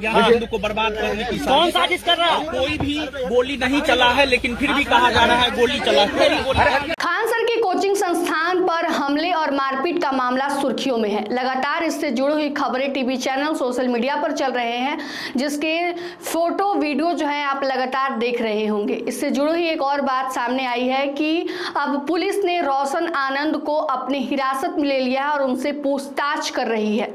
ज्ञान हिंदू को बर्बाद करने की कौन साजिश कर रहा है? कोई भी गोली नहीं चला है, लेकिन फिर भी कहा जा रहा है गोली चला है। खान सर की कोचिंग संस्थान पर हमले और मारपीट का मामला सुर्खियों में है। लगातार इससे जुड़ी हुई खबरें टीवी चैनल सोशल मीडिया पर चल रहे हैं, जिसके फोटो वीडियो जो है आप लगातार देख रहे होंगे। इससे जुड़ी हुई एक और बात सामने आई है कि अब पुलिस ने रोशन आनंद को अपनी हिरासत में ले लिया है और उनसे पूछताछ कर रही है।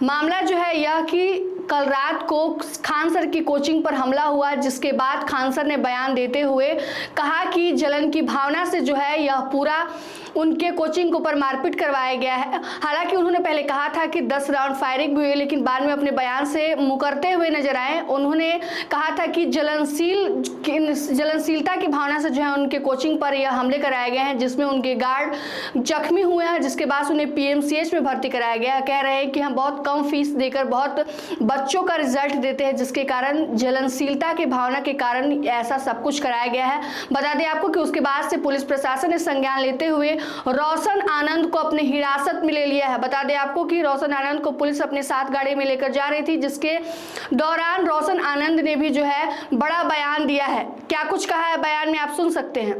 मामला जो है यह कि कल रात को खान सर की कोचिंग पर हमला हुआ, जिसके बाद खान सर ने बयान देते हुए कहा कि जलन की भावना से जो है यह पूरा उनके कोचिंग के ऊपर मारपीट करवाया गया है। हालांकि उन्होंने पहले कहा था कि 10 राउंड फायरिंग भी हुई, लेकिन बाद में अपने बयान से मुकरते हुए नजर आए। उन्होंने कहा था कि जलनशीलता की भावना से जो है उनके कोचिंग पर यह हमले कराए गए हैं, जिसमें उनके गार्ड जख्मी हुए हैं, जिसके बाद उन्हें पीएमसीएच में भर्ती कराया गया है। कह रहे हैं कि हम बहुत कम फीस देकर बहुत बच्चों का रिजल्ट देते हैं, जिसके कारण जलनशीलता की भावना के कारण ऐसा सब कुछ कराया गया है। बता दें आपको कि उसके बाद से पुलिस प्रशासन ने संज्ञान लेते हुए रोशन आनंद को अपने हिरासत में ले लिया है। बता दें आपको कि रोशन आनंद को पुलिस अपने साथ गाड़ी में लेकर जा रही थी, जिसके दौरान रोशन आनंद ने भी जो है बड़ा बयान दिया है। क्या कुछ कहा है बयान में, आप सुन सकते हैं।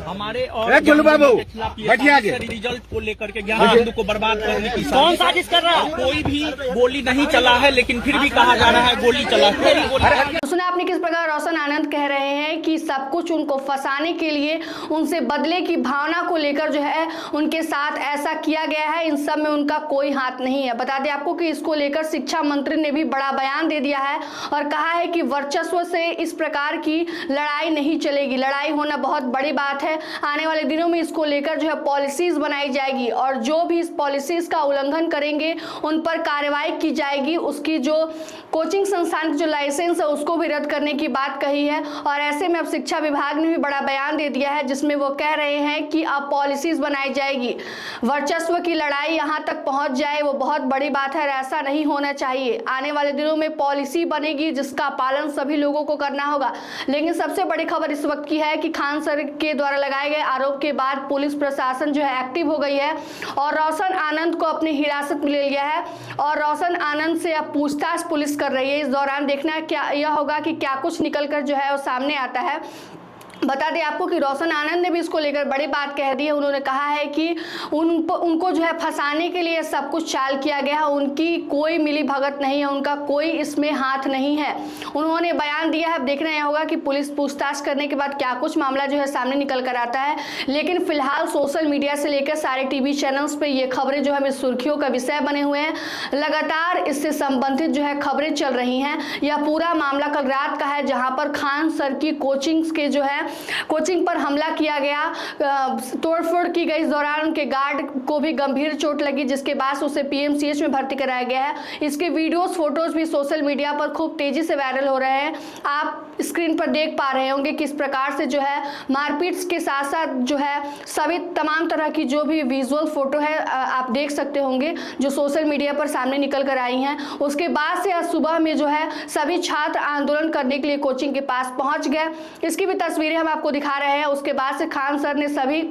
हमारे और रिजल्ट को लेकर के ज्ञान हिंदू को बर्बाद करने की कौन साजिश कर रहा है? कोई भी गोली नहीं चला है, लेकिन फिर भी कहा जा रहा है गोली चला है। सुना आपने किस प्रकार रोशन आनंद कह रहे हैं कि सब कुछ उनको फंसाने के लिए, उनसे बदले की भावना को लेकर जो है उनके साथ ऐसा किया गया है। इन सब में उनका कोई हाथ नहीं है। बता दें आपको कि इसको लेकर शिक्षा मंत्री ने भी बड़ा बयान दे दिया है और कहा है कि वर्चस्व से इस प्रकार की लड़ाई नहीं चलेगी। लड़ाई होना बहुत बड़ी बात है। आने वाले दिनों में इसको लेकर जो है पॉलिसीज बनाई जाएगी और जो भी इस पॉलिसीज का उल्लंघन करेंगे उन पर कार्रवाई की जाएगी। उसकी जो कोचिंग संस्थान की जो लाइसेंस है उसको भी रद्द करने की बात कही है। और ऐसे में अब शिक्षा विभाग ने भी बड़ा बयान दे दिया है, जिसमें वो कह रहे हैं कि अब पॉलिसीज बनाई जाएगी। वर्चस्व की लड़ाई यहां तक पहुंच जाए वो बहुत बड़ी बात है और ऐसा नहीं होना चाहिए। आने वाले दिनों में पॉलिसी बनेगी जिसका पालन सभी लोगों को करना होगा। लेकिन सबसे बड़ी खबर इस वक्त की है कि खान सर के द्वारा लगाए गए आरोप के बाद पुलिस प्रशासन जो है एक्टिव हो गई है और रोशन आनंद को अपनी हिरासत में ले लिया है और रोशन आनंद से अब पूछताछ पुलिस कर रही है। इस दौरान देखना क्या यह होगा कि क्या कुछ निकलकर जो है वो सामने आता है। बता दें आपको कि रोशन आनंद ने भी इसको लेकर बड़ी बात कह दी है। उन्होंने कहा है कि उनको जो है फंसाने के लिए सब कुछ चाल किया गया है, उनकी कोई मिली भगत नहीं है, उनका कोई इसमें हाथ नहीं है। उन्होंने बयान दिया है। अब देखना यह होगा कि पुलिस पूछताछ करने के बाद क्या कुछ मामला जो है सामने निकल कर आता है। लेकिन फिलहाल सोशल मीडिया से लेकर सारे टीवी चैनल्स पे ये खबरें जो हमें सुर्खियों का विषय बने हुए हैं। लगातार इससे संबंधित जो है खबरें चल रही हैं। यह पूरा मामला कल रात का है, जहां पर खान सर की कोचिंग्स के जो है कोचिंग पर हमला किया गया, तोड़फोड़ की गई। इस दौरान उनके गार्ड को भी गंभीर चोट लगी, जिसके बाद उसे पीएमसीएच में भर्ती कराया गया है। इसके वीडियोस फोटोज भी सोशल मीडिया पर खूब तेजी से वायरल हो रहे हैं। आप स्क्रीन पर देख पा रहे होंगे किस प्रकार से जो है मारपीट के साथ साथ जो है सभी तमाम तरह की जो भी विजुअल फोटो है आप देख सकते होंगे, जो सोशल मीडिया पर सामने निकल कर आई हैं। उसके बाद से आज सुबह में जो है सभी छात्र आंदोलन करने के लिए कोचिंग के पास पहुंच गए। इसकी भी तस्वीरें हम आपको दिखा रहे हैं। उसके बाद से खान सर ने सभी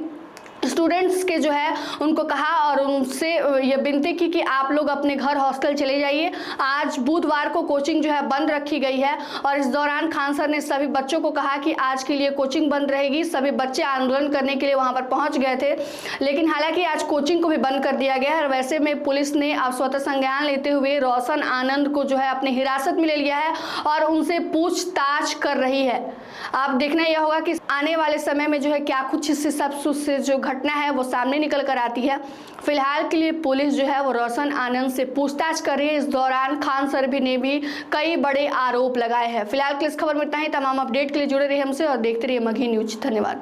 स्टूडेंट्स के जो है उनको कहा और उनसे ये विनती की कि आप लोग अपने घर हॉस्टल चले जाइए। आज बुधवार को कोचिंग जो है बंद रखी गई है और इस दौरान खान सर ने सभी बच्चों को कहा कि आज के लिए कोचिंग बंद रहेगी। सभी बच्चे आंदोलन करने के लिए वहां पर पहुंच गए थे, लेकिन हालांकि आज कोचिंग को भी बंद कर दिया गया है। और वैसे में पुलिस ने अब स्वतः संज्ञान लेते हुए रोशन आनंद को जो है अपनी हिरासत में ले लिया है और उनसे पूछताछ कर रही है। आप देखना यह होगा कि आने वाले समय में जो है क्या कुछ इससे सब से जो घटना है वो सामने निकल कर आती है। फिलहाल के लिए पुलिस जो है वो रोशन आनंद से पूछताछ कर रही है। इस दौरान खान सर भी ने भी कई बड़े आरोप लगाए हैं। फिलहाल के इस खबर में इतना ही। तमाम अपडेट के लिए जुड़े रहिए हमसे और देखते रहिए मगही न्यूज। धन्यवाद।